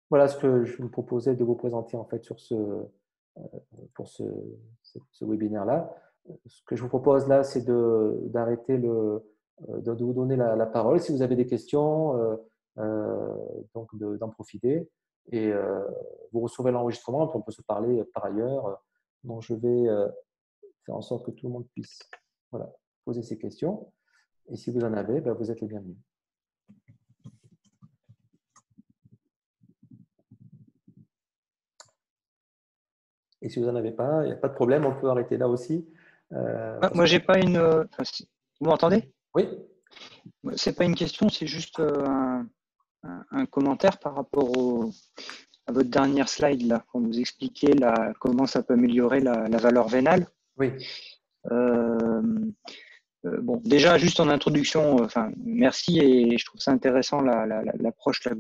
Voilà ce que je vous proposais de vous présenter en fait pour ce webinaire-là. Ce que je vous propose là, c'est d'arrêter de vous donner la parole. Si vous avez des questions, donc d'en profiter. Et vous recevez l'enregistrement, puis on peut se parler par ailleurs. Donc je vais faire en sorte que tout le monde puisse voilà, poser ses questions. Et si vous en avez, ben, vous êtes les bienvenus. Et si vous n'en avez pas, il n'y a pas de problème, on peut arrêter là aussi. Moi, j'ai pas une. Vous m'entendez? Oui. C'est pas une question, c'est juste un commentaire par rapport à votre dernière slide là, quand vous expliquez comment ça peut améliorer la valeur vénale. Oui. Bon, déjà juste en introduction, merci et je trouve ça intéressant l'approche là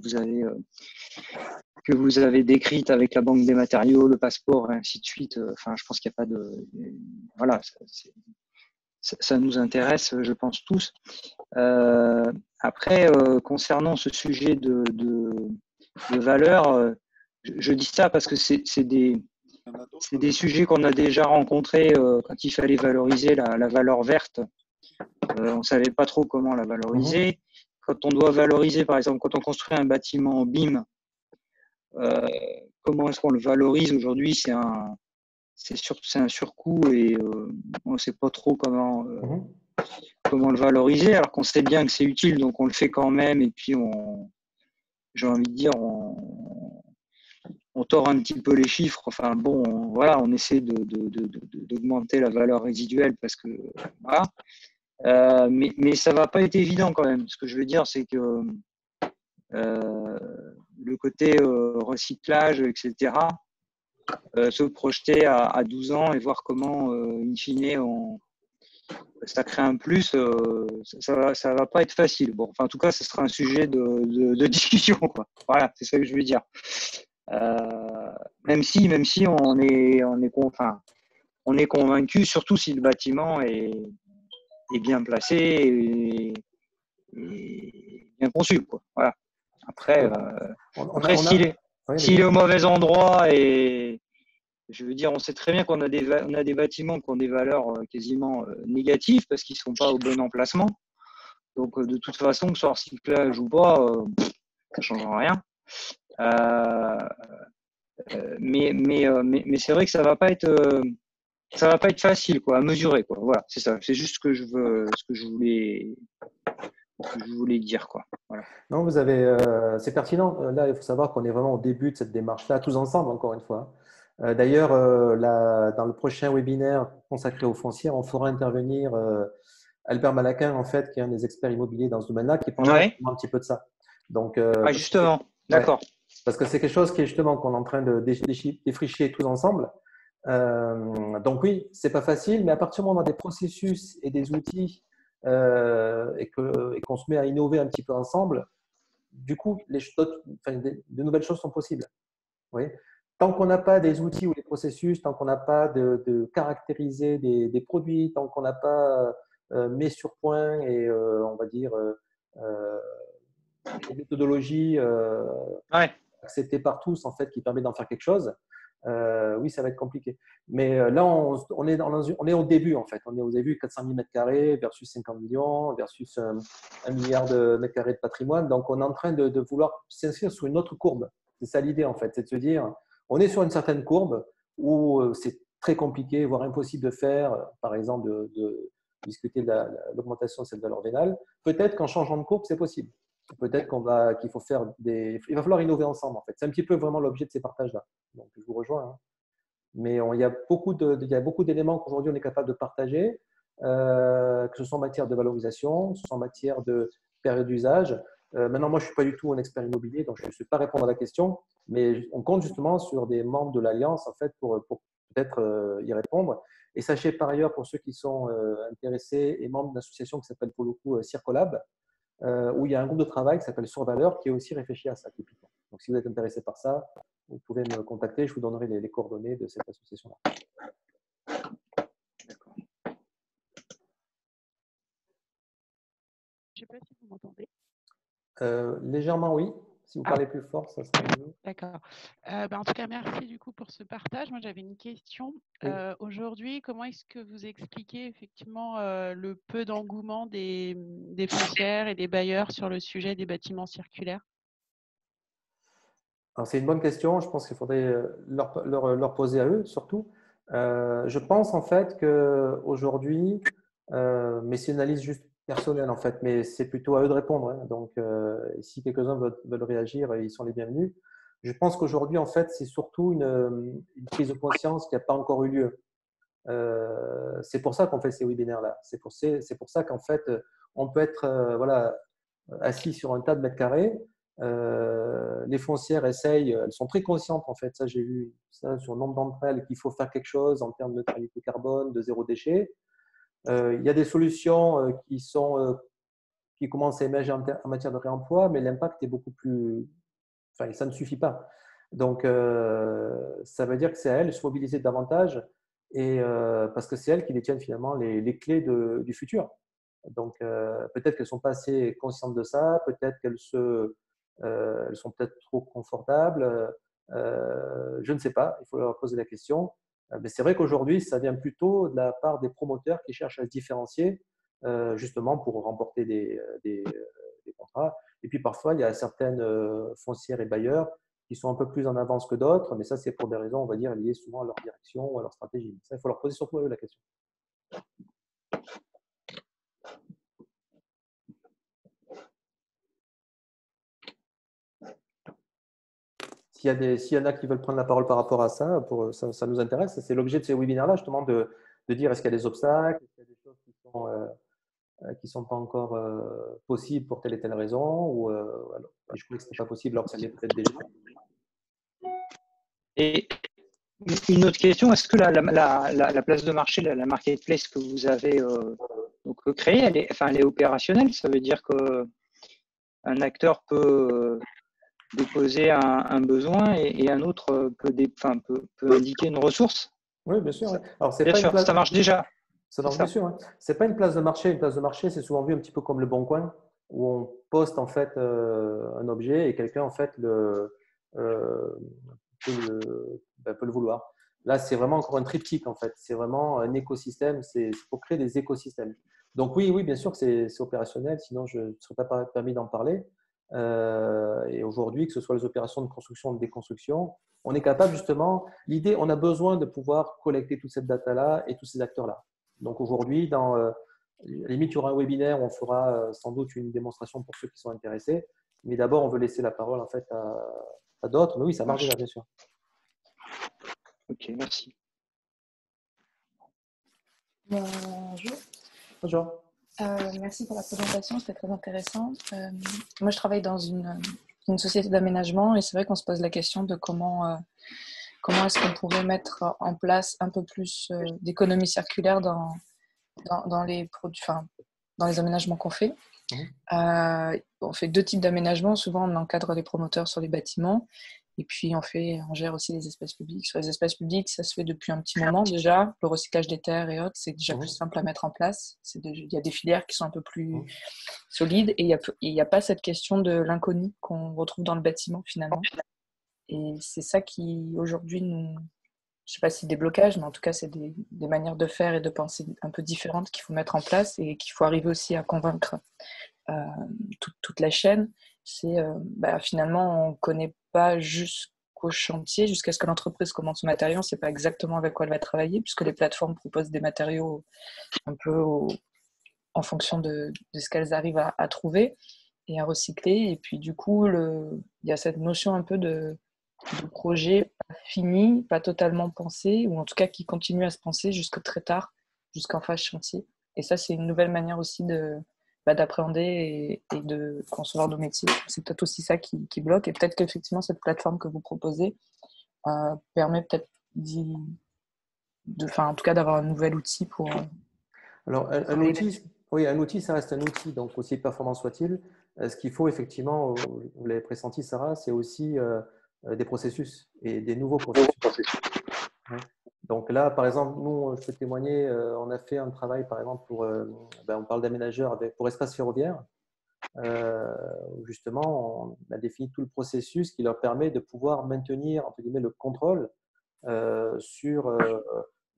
que vous avez décrite avec la banque des matériaux, le passeport et ainsi de suite. Je pense qu'il n'y a pas de voilà, ça nous intéresse, je pense tous. Après, concernant ce sujet de valeur, je dis ça parce que c'est des sujets qu'on a déjà rencontrés quand il fallait valoriser la valeur verte. On ne savait pas trop comment la valoriser. Quand on doit valoriser, par exemple, quand on construit un bâtiment en BIM, comment est-ce qu'on le valorise aujourd'hui? C'est un surcoût et on ne sait pas trop comment le valoriser, alors qu'on sait bien que c'est utile, donc on le fait quand même. Et puis j'ai envie de dire, on tord un petit peu les chiffres. Enfin bon, voilà, on essaie d'augmenter la valeur résiduelle parce que voilà. Mais ça va pas être évident quand même. Ce que je veux dire, c'est que le côté recyclage, etc., se projeter à 12 ans et voir comment, in fine, ça crée un plus, ça va pas être facile. Bon, enfin, en tout cas, ce sera un sujet de discussion, quoi. Voilà, c'est ça que je veux dire. Même si on est convaincu, surtout si le bâtiment est bien placé et bien conçu, quoi. Voilà. Après, s'il est au mauvais endroit et je veux dire, on sait très bien qu'on a des bâtiments qui ont des valeurs quasiment négatives parce qu'ils ne sont pas au bon emplacement. Donc, de toute façon, que ce soit recyclage ou pas, ça ne change rien. Mais c'est vrai que ça va pas être facile, quoi, à mesurer, quoi. Voilà, c'est ça. C'est juste ce que je voulais dire, quoi. Voilà. Non, c'est pertinent. Là, il faut savoir qu'on est vraiment au début de cette démarche-là, tous ensemble, encore une fois. D'ailleurs, dans le prochain webinaire consacré aux foncières, on fera intervenir Albert Malaquin, en fait, qui est un des experts immobiliers dans ce domaine-là, qui parlera un petit peu de ça. Donc, justement, d'accord. Parce que c'est quelque chose qui est justement qu'on est en train de défricher tous ensemble. Donc oui, c'est pas facile, mais à partir du moment où on a des processus et des outils et qu'on se met à innover un petit peu ensemble, du coup, de nouvelles choses sont possibles. Oui. Tant qu'on n'a pas des outils ou des processus, tant qu'on n'a pas de caractériser des produits, tant qu'on n'a pas mis sur point et on va dire des méthodologies acceptées par tous en fait qui permettent d'en faire quelque chose, oui, ça va être compliqué. Mais là, on est au début en fait. On est au début 400 000 m² versus 50 millions versus 1 milliard de mètres carrés de patrimoine. Donc, on est en train de vouloir s'inscrire sur une autre courbe. C'est ça l'idée en fait, c'est de se dire, on est sur une certaine courbe où c'est très compliqué, voire impossible de faire, par exemple, de discuter de l'augmentation de cette valeur vénale. Peut-être qu'en changeant de courbe, c'est possible. Peut-être qu'il faut faire il va falloir innover ensemble en fait. C'est un petit peu vraiment l'objet de ces partages-là. Donc je vous rejoins. Hein. Mais il y a beaucoup d'éléments qu'aujourd'hui on est capable de partager, que ce soit en matière de valorisation, que ce soit en matière de période d'usage. Maintenant, moi je ne suis pas du tout un expert immobilier, donc je ne sais pas répondre à la question, mais on compte justement sur des membres de l'Alliance en fait pour peut-être y répondre. Et sachez par ailleurs, pour ceux qui sont intéressés et membres d'une association qui s'appelle pour le coup Circolab, où il y a un groupe de travail qui s'appelle Survaleur qui est aussi réfléchi à ça typiquement. Donc, si vous êtes intéressé par ça, vous pouvez me contacter. Je vous donnerai les coordonnées de cette association-là. D'accord. Je ne sais pas si vous m'entendez. Légèrement, oui. Si vous parlez plus fort, ça sera mieux. D'accord. En tout cas, merci du coup pour ce partage. Moi, j'avais une question. Oui. Aujourd'hui, comment est-ce que vous expliquez effectivement le peu d'engouement des foncières et des bailleurs sur le sujet des bâtiments circulaires? Alors, c'est une bonne question. Je pense qu'il faudrait leur poser à eux, surtout. Je pense en fait qu'aujourd'hui, mais c'est une analyse juste personnelle en fait, mais c'est plutôt à eux de répondre, hein. Donc, si quelques-uns veulent réagir, ils sont les bienvenus. Je pense qu'aujourd'hui, en fait, c'est surtout une prise de conscience qui n'a pas encore eu lieu. C'est pour ça qu'on fait ces webinaires-là. C'est pour ça qu'en fait, on peut être voilà, assis sur un tas de mètres carrés. Les foncières essayent, elles sont très conscientes en fait, ça j'ai vu ça sur nombre d'entre elles, qu'il faut faire quelque chose en termes de neutralité carbone, de zéro déchet. Il y a des solutions qui commencent à émerger en matière de réemploi, mais l'impact est beaucoup plus… Enfin, ça ne suffit pas. Donc, ça veut dire que c'est à elles de se mobiliser davantage et, parce que c'est elles qui détiennent finalement les clés du futur. Donc, peut-être qu'elles ne sont pas assez conscientes de ça, peut-être qu'elles sont peut-être trop confortables. Je ne sais pas, il faut leur poser la question. Mais c'est vrai qu'aujourd'hui, ça vient plutôt de la part des promoteurs qui cherchent à se différencier, justement pour remporter des contrats. Et puis parfois, il y a certaines foncières et bailleurs qui sont un peu plus en avance que d'autres, mais ça, c'est pour des raisons, on va dire, liées souvent à leur direction ou à leur stratégie. Ça, il faut leur poser surtout à eux la question. S'il y en a qui veulent prendre la parole par rapport à ça, ça nous intéresse. C'est l'objet de ces webinaires-là, justement, de dire est-ce qu'il y a des obstacles, est-ce qu'il y a des choses qui sont pas encore possibles pour telle et telle raison, ou je crois que ce n'est pas possible alors que ça l'est peut-être déjà. Et une autre question, est-ce que la place de marché, la marketplace que vous avez créée, elle est opérationnelle? Ça veut dire qu'un acteur peut déposer un besoin et un autre peut indiquer une ressource? Oui, bien sûr. Alors, bien sûr, ça marche déjà. Ça marche bien sûr. Hein. Ce n'est pas une place de marché. Une place de marché, c'est souvent vu un petit peu comme le Bon Coin, où on poste en fait un objet et quelqu'un en fait peut le vouloir. Là, c'est vraiment encore un triptyque en fait. C'est vraiment un écosystème. C'est pour créer des écosystèmes. Donc oui, bien sûr que c'est opérationnel. Sinon, je ne serais pas permis d'en parler. Et aujourd'hui, que ce soit les opérations de construction ou de déconstruction, on est capable justement. L'idée, on a besoin de pouvoir collecter toute cette data-là et tous ces acteurs-là. Donc aujourd'hui, limite, il y aura un webinaire où on fera sans doute une démonstration pour ceux qui sont intéressés. Mais d'abord, on veut laisser la parole en fait à d'autres. Mais oui, ça marche déjà, bien sûr. Ok, merci. Bonjour. Bonjour. Merci pour la présentation, c'était très intéressant. Moi, je travaille dans une société d'aménagement et c'est vrai qu'on se pose la question de comment est-ce qu'on pourrait mettre en place un peu plus d'économie circulaire dans les produits, dans les aménagements qu'on fait. On fait 2 types d'aménagements. Souvent, on encadre les promoteurs sur les bâtiments. Et puis, on gère aussi les espaces publics. Sur les espaces publics, ça se fait depuis un petit moment déjà. Le recyclage des terres et autres, c'est déjà plus simple à mettre en place. Il y a des filières qui sont un peu plus solides. Et il n'y a pas cette question de l'inconnu qu'on retrouve dans le bâtiment, finalement. Et c'est ça qui, aujourd'hui, je ne sais pas si des blocages, mais en tout cas, c'est des manières de faire et de penser un peu différentes qu'il faut mettre en place et qu'il faut arriver aussi à convaincre toute la chaîne. C'est finalement, on ne connaît pas jusqu'au chantier, jusqu'à ce que l'entreprise commande son matériau. On ne sait pas exactement avec quoi elle va travailler, puisque les plateformes proposent des matériaux un peu en fonction de ce qu'elles arrivent à trouver et à recycler. Et puis du coup, il y a cette notion un peu de projet pas fini, pas totalement pensé, ou en tout cas qui continue à se penser jusque très tard, jusqu'en phase chantier. Et ça, c'est une nouvelle manière aussi d'appréhender et de concevoir nos métiers. C'est peut-être aussi ça qui bloque. Et peut-être qu'effectivement, cette plateforme que vous proposez permet peut-être en tout cas d'avoir un nouvel outil pour… Alors, un outil, ça reste un outil, donc aussi performant soit-il. Ce qu'il faut effectivement, vous l'avez pressenti Sarah, c'est aussi des processus et des nouveaux processus. Ouais. Donc là, par exemple, nous, je peux témoigner, on a fait un travail, par exemple, on parle d'aménageurs pour espace ferroviaire. où justement, on a défini tout le processus qui leur permet de pouvoir maintenir, entre guillemets, le contrôle sur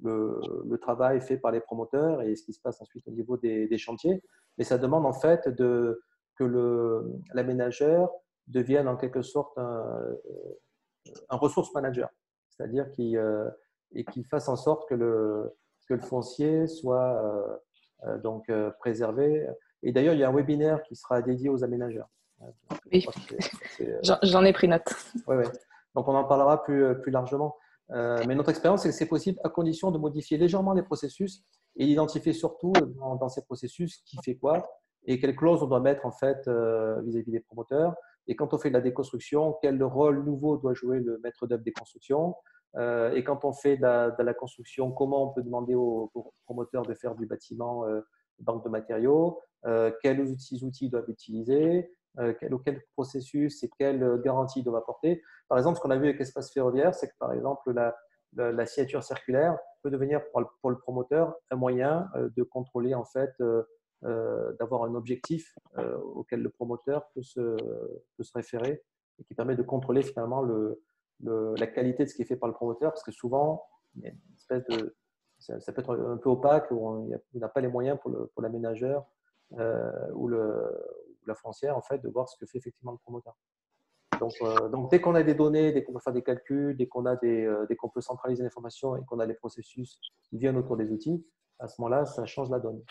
le travail fait par les promoteurs et ce qui se passe ensuite au niveau des chantiers. Mais ça demande en fait que l'aménageur devienne en quelque sorte un ressource manager, c'est-à-dire qu'il fasse en sorte que le foncier soit donc préservé. Et d'ailleurs, il y a un webinaire qui sera dédié aux aménageurs. Oui, j'en ai pris note. Ouais, ouais. Donc, on en parlera plus largement. Mais notre expérience, c'est que c'est possible à condition de modifier légèrement les processus et d'identifier surtout dans ces processus qui fait quoi et quelles clauses on doit mettre en fait vis-à-vis des promoteurs. Et quand on fait de la déconstruction, quel rôle nouveau doit jouer le maître d'œuvre des constructions. Et quand on fait de la construction, comment on peut demander aux promoteurs de faire du bâtiment banque de matériaux, quels outils doivent utiliser, quel processus et quelles garanties doivent apporter. Par exemple, ce qu'on a vu avec l'espace ferroviaire, c'est que par exemple, la signature circulaire peut devenir pour le promoteur un moyen de contrôler, en fait, d'avoir un objectif auquel le promoteur peut se référer et qui permet de contrôler finalement la qualité de ce qui est fait par le promoteur, parce que souvent, il y a une espèce de, ça peut être un peu opaque, où il n'a pas les moyens pour l'aménageur ou la foncière, en fait, de voir ce que fait effectivement le promoteur. Donc dès qu'on a des données, dès qu'on peut faire des calculs, dès qu'on peut centraliser l'information et qu'on a les processus qui viennent autour des outils, à ce moment-là, ça change la donne.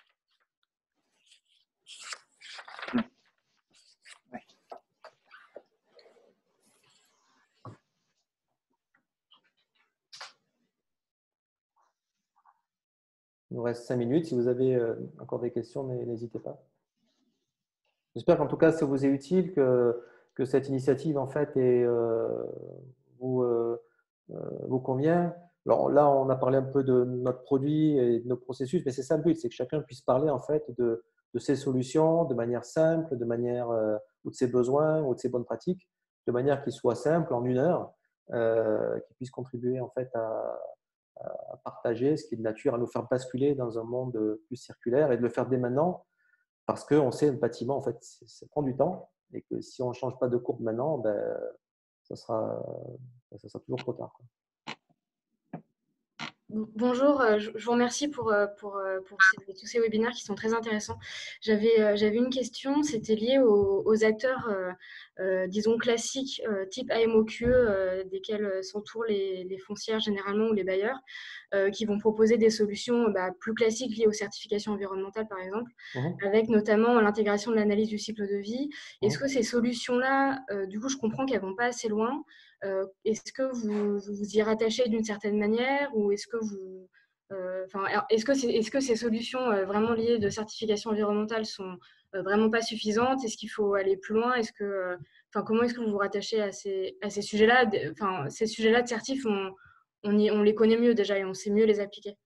Il nous reste 5 minutes. Si vous avez encore des questions, n'hésitez pas. J'espère qu'en tout cas, ça vous est utile, que cette initiative, en fait, vous convient. Alors là, on a parlé un peu de notre produit et de nos processus, mais c'est ça le but, c'est que chacun puisse parler, en fait, de ses solutions de manière simple, ou de ses besoins, ou de ses bonnes pratiques, de manière qu'il soit simple, en 1 heure, qu'il puisse contribuer, en fait, à partager ce qui est de nature à nous faire basculer dans un monde plus circulaire et de le faire dès maintenant, parce qu'on sait, le bâtiment, en fait, ça prend du temps et que si on ne change pas de courbe maintenant, ben, ça sera toujours trop tard, quoi. Bonjour, je vous remercie pour tous ces webinaires qui sont très intéressants. J'avais une question, c'était lié aux acteurs, disons, classiques, type AMOQE, desquels s'entourent les foncières généralement ou les bailleurs, qui vont proposer des solutions plus classiques liées aux certifications environnementales, par exemple, avec notamment l'intégration de l'analyse du cycle de vie. Est-ce que ces solutions-là, du coup, je comprends qu'elles ne vont pas assez loin. Est-ce que vous y rattachez d'une certaine manière ou est-ce que est-ce que ces solutions vraiment liées de certification environnementale sont vraiment pas suffisantes? Est-ce qu'il faut aller plus loin? Comment est-ce que vous vous rattachez à ces sujets-là? Ces sujets-là de certif, on les connaît mieux déjà et on sait mieux les appliquer.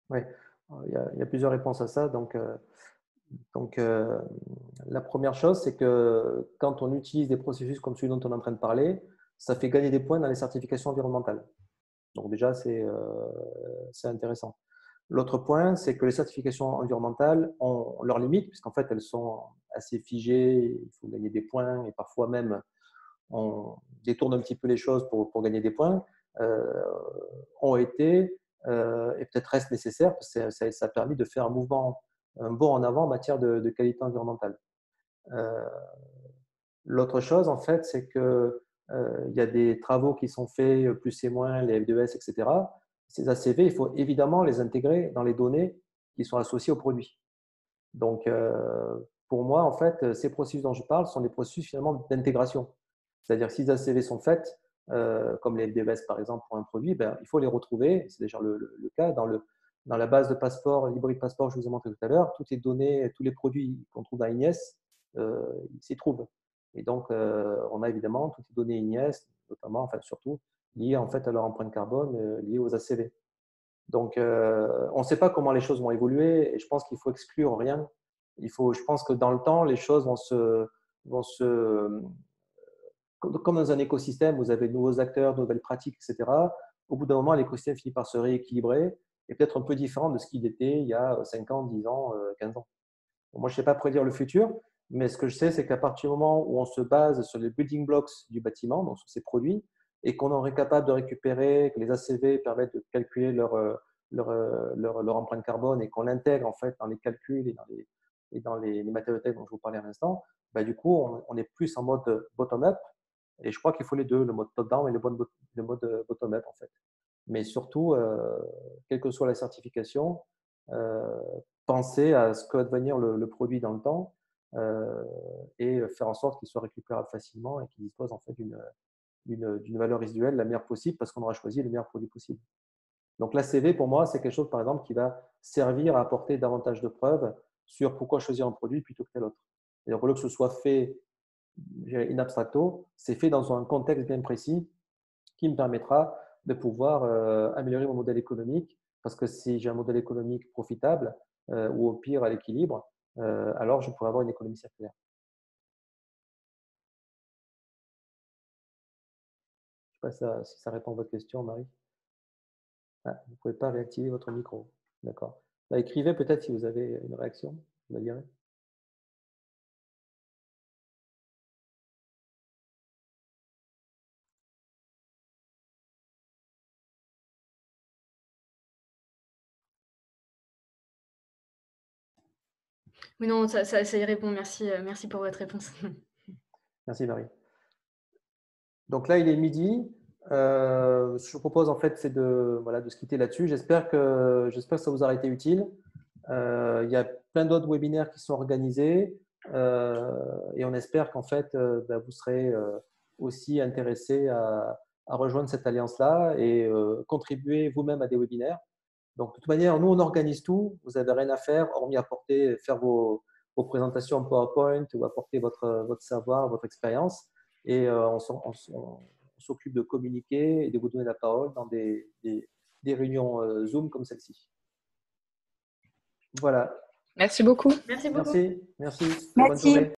Oui, il y a plusieurs réponses à ça. Donc, la première chose, c'est que quand on utilise des processus comme celui dont on est en train de parler, ça fait gagner des points dans les certifications environnementales. Donc déjà, c'est intéressant. L'autre point, c'est que les certifications environnementales ont leurs limites, puisqu'en fait, elles sont assez figées, il faut gagner des points, et parfois même, on détourne un petit peu les choses pour gagner des points, ont été, et peut-être restent nécessaires, parce que ça a permis de faire un bond en avant en matière de qualité environnementale. L'autre chose, en fait, c'est que il y a des travaux qui sont faits, plus et moins, les F2S, etc. Ces ACV, il faut évidemment les intégrer dans les données qui sont associées au produit. Donc, pour moi, en fait, ces processus dont je parle sont des processus finalement d'intégration. C'est-à-dire que si les ACV sont faites, comme les F2S par exemple pour un produit, ben, il faut les retrouver, c'est déjà le cas, dans la base de passeport, l'hybride passeport que je vous ai montré tout à l'heure, toutes les données, tous les produits qu'on trouve dans INES, ils s'y trouvent. Et donc, on a évidemment toutes les données INES, notamment, enfin surtout, liées en fait à leur empreinte carbone, liées aux ACV. Donc, on ne sait pas comment les choses vont évoluer et je pense qu'il faut exclure rien. Je pense que dans le temps, les choses comme dans un écosystème, vous avez de nouveaux acteurs, de nouvelles pratiques, etc. Au bout d'un moment, l'écosystème finit par se rééquilibrer et peut-être un peu différent de ce qu'il était il y a 5 ans, 10 ans, 15 ans. Moi, je ne sais pas prédire le futur, Mais ce que je sais, c'est qu'à partir du moment où on se base sur les building blocks du bâtiment, donc sur ces produits, et qu'on est capable de récupérer, que les ACV permettent de calculer leur empreinte carbone et qu'on l'intègre en fait dans les calculs et dans les matériauthèques dont je vous parlais à l'instant, bah, du coup, on est plus en mode bottom-up. Et je crois qu'il faut les deux, le mode top-down et le mode bottom-up en fait. Mais surtout, quelle que soit la certification, penser à ce que va devenir le produit dans le temps et faire en sorte qu'il soit récupérable facilement et qu'il dispose en fait d'une valeur résiduelle la meilleure possible parce qu'on aura choisi le meilleur produit possible. Donc l'ACV, pour moi, c'est quelque chose, par exemple, qui va servir à apporter davantage de preuves sur pourquoi choisir un produit plutôt que tel autre. C'est-à-dire que ce soit fait in abstracto, c'est fait dans un contexte bien précis qui me permettra de pouvoir améliorer mon modèle économique parce que si j'ai un modèle économique profitable ou au pire à l'équilibre, alors je pourrais avoir une économie circulaire. Je ne sais pas si ça répond à votre question, Marie. Ah, vous ne pouvez pas réactiver votre micro. D'accord. Bah, écrivez peut-être si vous avez une réaction, je la dirai. Oui, non, ça y répond. Merci pour votre réponse. Merci, Marie. Donc là, il est midi. Je vous propose en fait, c'est de se quitter là-dessus. J'espère que ça vous aura été utile. Il y a plein d'autres webinaires qui sont organisés et on espère qu'en fait, vous serez aussi intéressés à rejoindre cette alliance-là et contribuer vous-même à des webinaires. Donc, de toute manière, nous, on organise tout. Vous n'avez rien à faire, hormis faire vos présentations en PowerPoint ou apporter votre savoir, votre expérience. Et on s'occupe de communiquer et de vous donner la parole dans des réunions Zoom comme celle-ci. Voilà. Merci beaucoup. Merci beaucoup. Merci. Bonne journée.